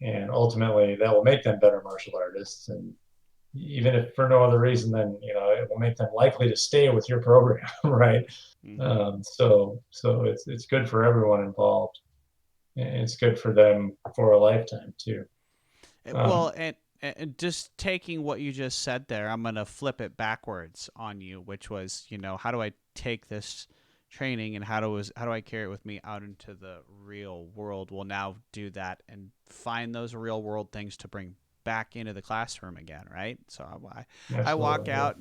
B: And ultimately, that will make them better martial artists. And even if for no other reason than, it will make them likely to stay with your program, right?
A: Hmm.
B: So it's good for everyone involved, and it's good for them for a lifetime too.
A: Well,
B: Um,
A: and just taking what you just said there, I'm going to flip it backwards on you, which was, how do I take this training and how do I carry it with me out into the real world? We'll now do that and find those real world things to bring back into the classroom again, right? So I walk
B: Absolutely, yeah.
A: out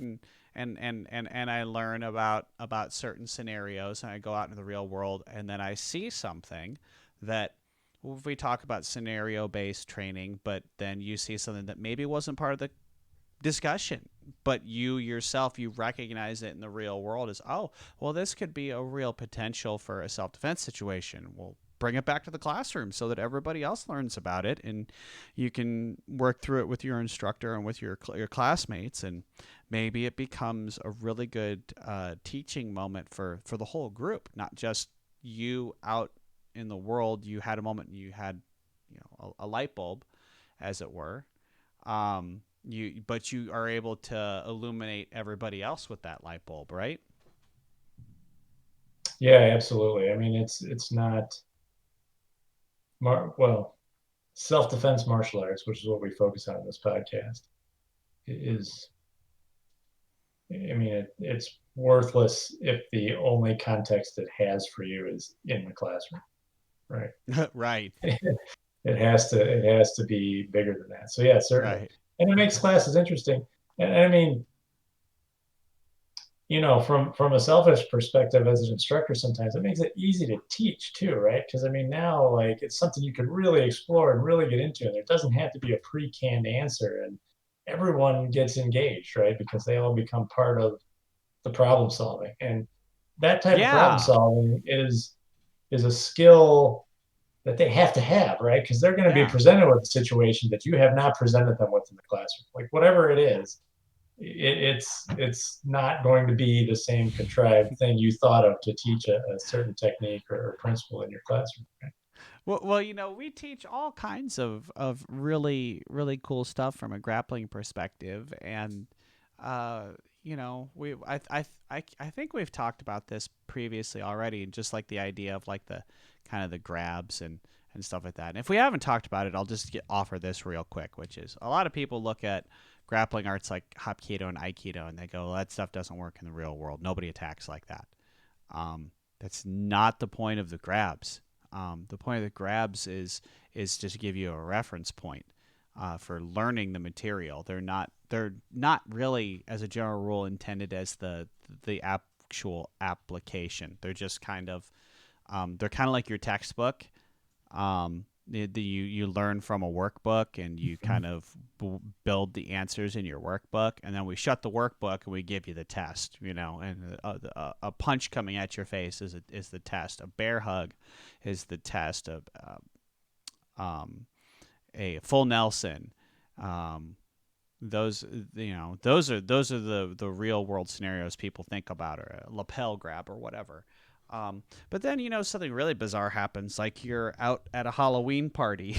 A: and I learn about certain scenarios, and I go out into the real world, and then I see something that, if we talk about scenario based training, but then you see something that maybe wasn't part of the discussion, but you yourself, you recognize it in the real world as, oh, well, this could be a real potential for a self defense situation. We'll bring it back to the classroom so that everybody else learns about it, and you can work through it with your instructor and with your classmates, and maybe it becomes a really good teaching moment for the whole group, not just you out in the world. You had a moment, you had a light bulb, as it were. But you are able to illuminate everybody else with that light bulb, right?
B: Yeah, absolutely. I mean, it's not well, self-defense martial arts, which is what we focus on in this podcast, is, I mean, it's worthless if the only context it has for you is in the classroom, right?
A: Right.
B: It has to be bigger than that. So yeah, certainly,
A: Right.
B: and it makes classes interesting. And I mean, from a selfish perspective as an instructor, sometimes it makes it easy to teach too, right? Because I mean, now, like, it's something you could really explore and really get into, and there doesn't have to be a pre-canned answer, and everyone gets engaged, right? Because they all become part of the problem solving, and that type of problem
A: Yeah.
B: solving is a skill that they have to have, right? Because they're going to be
A: Yeah.
B: presented with a situation that you have not presented them with in the classroom, like whatever it is. it's not going to be the same contrived thing you thought of to teach a certain technique or principle in your classroom.
A: Well, we teach all kinds of really really cool stuff from a grappling perspective, and uh, I think we've talked about this previously already, just like the idea of like the kind of the grabs and stuff like that. And if we haven't talked about it, I'll just offer this real quick, which is a lot of people look at grappling arts like Hapkido and Aikido, and they go, well, that stuff doesn't work in the real world. Nobody attacks like that. That's not the point of the grabs. The point of the grabs is just to give you a reference point for learning the material. They're not really, as a general rule, intended as the actual application. They're just kind of they're kind of like your textbook. You learn from a workbook, and you kind of build the answers in your workbook, and then we shut the workbook and we give you the test. And a punch coming at your face is the test. A bear hug is the test. A full Nelson. Um, those are the real world scenarios people think about, or a lapel grab or whatever. But then something really bizarre happens, like you're out at a Halloween party.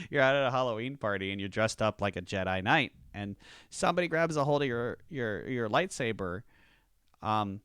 A: You're out at a Halloween party and you're dressed up like a Jedi Knight, and somebody grabs a hold of your lightsaber, um,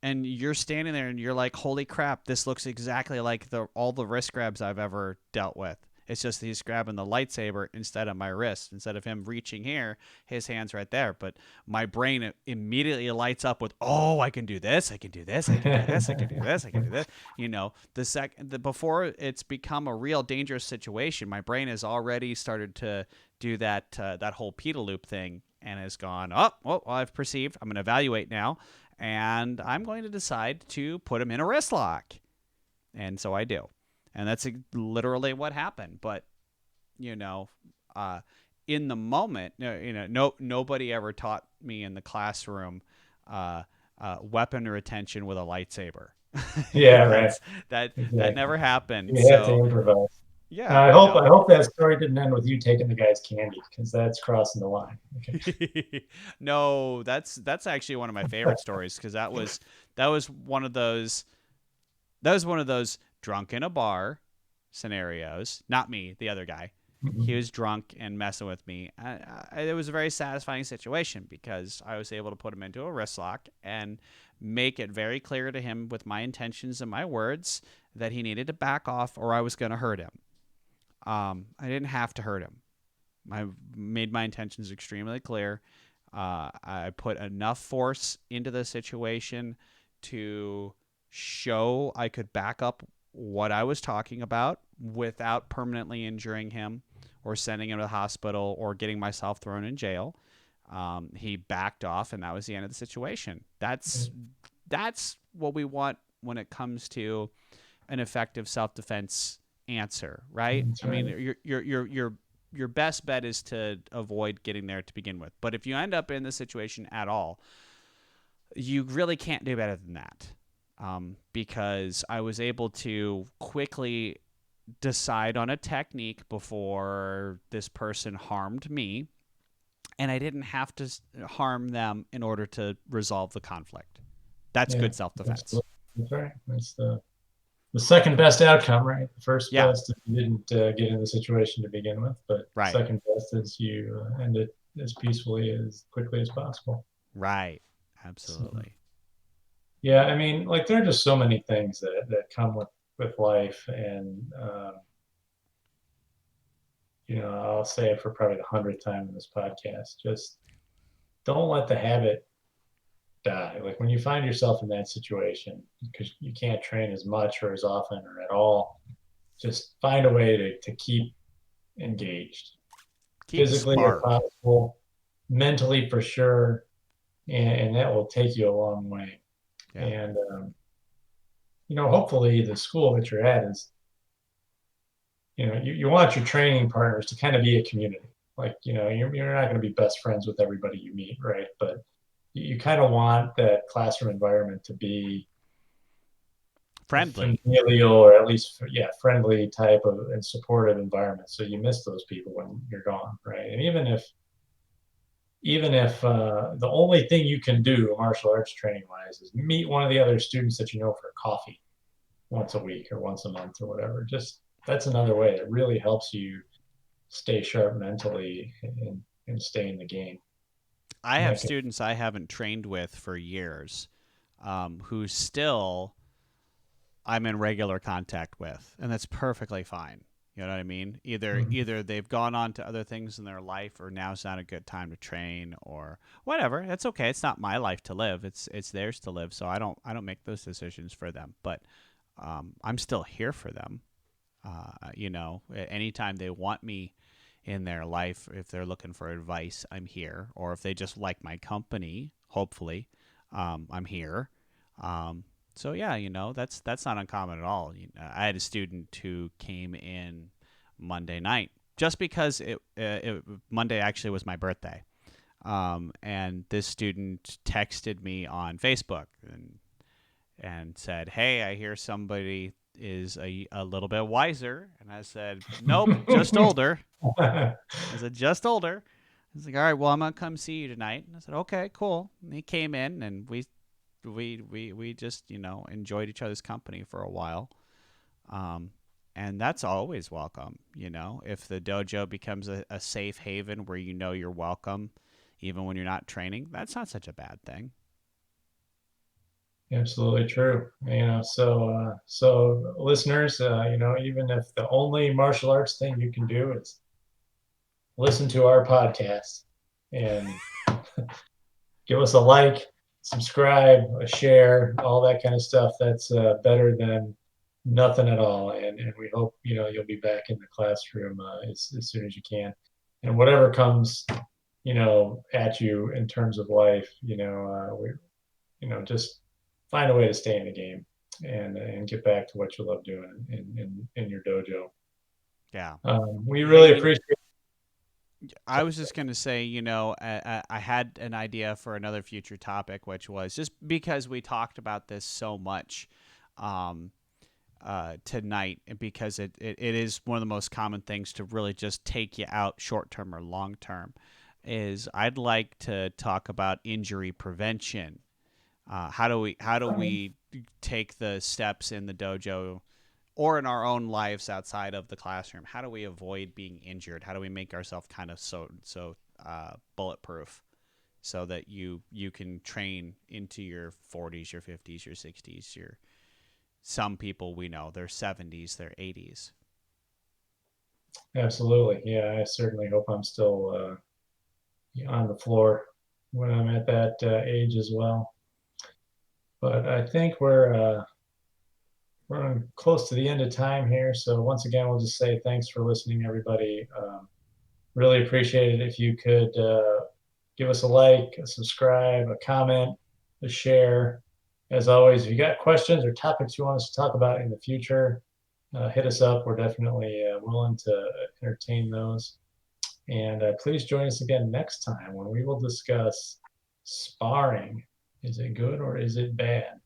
A: and you're standing there and you're like, holy crap, this looks exactly like all the wrist grabs I've ever dealt with. It's just he's grabbing the lightsaber instead of my wrist. Instead of him reaching here, his hand's right there. But my brain immediately lights up with, oh, I can do this, I can do this, I can do this, I can do this, I can do this. Before it's become a real dangerous situation, my brain has already started to do that whole pedal loop thing, and has gone, well, I've perceived. I'm going to evaluate now, and I'm going to decide to put him in a wrist lock. And so I do. And that's literally what happened. But, you know, uh, in the moment, nobody ever taught me in the classroom weapon retention with a lightsaber.
B: Yeah, right.
A: That
B: Exactly.
A: never happened.
B: You have to
A: So
B: improvise.
A: yeah,
B: I hope that story didn't end with you taking the guy's candy, because that's crossing the line. Okay.
A: no, that's actually one of my favorite stories, because that was one of those drunk in a bar scenarios. Not me, the other guy. He was drunk and messing with me. It was a very satisfying situation, because I was able to put him into a wrist lock and make it very clear to him with my intentions and my words that he needed to back off, or I was going to hurt him. I didn't have to hurt him. I made my intentions extremely clear. I put enough force into the situation to show I could back up what I was talking about without permanently injuring him or sending him to the hospital or getting myself thrown in jail. He backed off, and that was the end of the situation. That's what we want when it comes to an effective self-defense answer, right?
B: That's
A: I mean,
B: right.
A: your best bet is to avoid getting there to begin with. But if you end up in this situation at all, you really can't do better than that. Because I was able to quickly decide on a technique before this person harmed me, and I didn't have to harm them in order to resolve the conflict. That's
B: Yeah,
A: good self-defense.
B: absolutely. That's right. That's the second best outcome, right? The first
A: Yeah,
B: best is you didn't get in the situation to begin with, but
A: right,
B: second best is you end it as peacefully, as quickly as possible.
A: right,
B: So,
A: absolutely.
B: yeah, I mean, like there are just so many things that come with life, and I'll say it for probably the 100th time in this podcast. Just don't let the habit die. Like when you find yourself in that situation because you can't train as much or as often or at all, just find a way to keep engaged,
A: Keep the
B: physically if
A: spark.
B: possible, mentally for sure, and that will take you a long way.
A: Yeah,
B: And hopefully the school that you're at is, you want your training partners to kind of be a community. Like, you're not going to be best friends with everybody you meet, right? But you kind of want that classroom environment to be a
A: friendly.
B: familial, or at least, yeah, friendly type of and supportive environment. So you miss those people when you're gone, right? And even if even if the only thing you can do martial arts training wise is meet one of the other students that you know for coffee once a week or once a month or whatever. Just that's another way that really helps you stay sharp mentally and stay in the game.
A: I
B: And
A: have
B: that can,
A: students I haven't trained with for years, who still I'm in regular contact with, and that's perfectly fine. You know what I mean? Either they've gone on to other things in their life, or now's not a good time to train, or whatever. That's okay. It's not my life to live. It's theirs to live. So I don't make those decisions for them. But I'm still here for them. Anytime they want me in their life, if they're looking for advice, I'm here. Or if they just like my company, hopefully, I'm here. So yeah, that's not uncommon at all. I had a student who came in Monday night just because Monday actually was my birthday, and this student texted me on Facebook and said, "Hey, I hear somebody is a little bit wiser," and I said, "Nope, just older." I said, "Just older." He's like, "All right, well, I'm gonna come see you tonight." And I said, "Okay, cool." And he came in, and we just enjoyed each other's company for a while, um, and that's always welcome. If the dojo becomes a safe haven where you're welcome, even when you're not training, that's not such a bad thing.
B: Absolutely true. So listeners, even if the only martial arts thing you can do is listen to our podcast and give us a like, subscribe, a share, all that kind of stuff. That's better than nothing at all. And we hope you'll be back in the classroom as soon as you can. And whatever comes at you in terms of life, just find a way to stay in the game and get back to what you love doing in your dojo.
A: Yeah.
B: We
A: Hey,
B: really appreciate.
A: I was just going to say, I had an idea for another future topic, which was just because we talked about this so much um, tonight, because it is one of the most common things to really just take you out short term or long term, is I'd like to talk about injury prevention. How do we take the steps in the dojo or in our own lives outside of the classroom? How do we avoid being injured? How do we make ourselves kind of bulletproof, so that you can train into your 40s, your 50s, your 60s, your some people we know their 70s, their 80s.
B: Absolutely. Yeah, I certainly hope I'm still on the floor when I'm at that age as well. But I think we're running close to the end of time here. So once again, we'll just say thanks for listening, everybody. Really appreciate it if you could give us a like, a subscribe, a comment, a share. As always, if you got questions or topics you want us to talk about in the future, hit us up. We're definitely willing to entertain those. And please join us again next time when we will discuss sparring. Is it good or is it bad?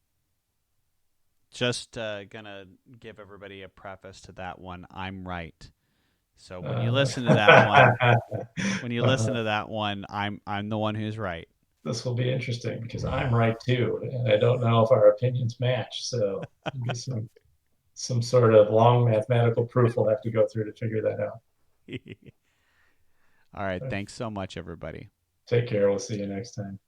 A: Just gonna give everybody a preface to that one. I'm right. So when you
B: Uh,
A: listen to that one, when you listen to that one, I'm the one who's right.
B: this will be interesting because I'm right too, and I don't know if our opinions match. So there'll be some sort of long mathematical proof we'll have to go through to figure that out.
A: All right. Thanks so much, everybody.
B: Take care. We'll see you next time.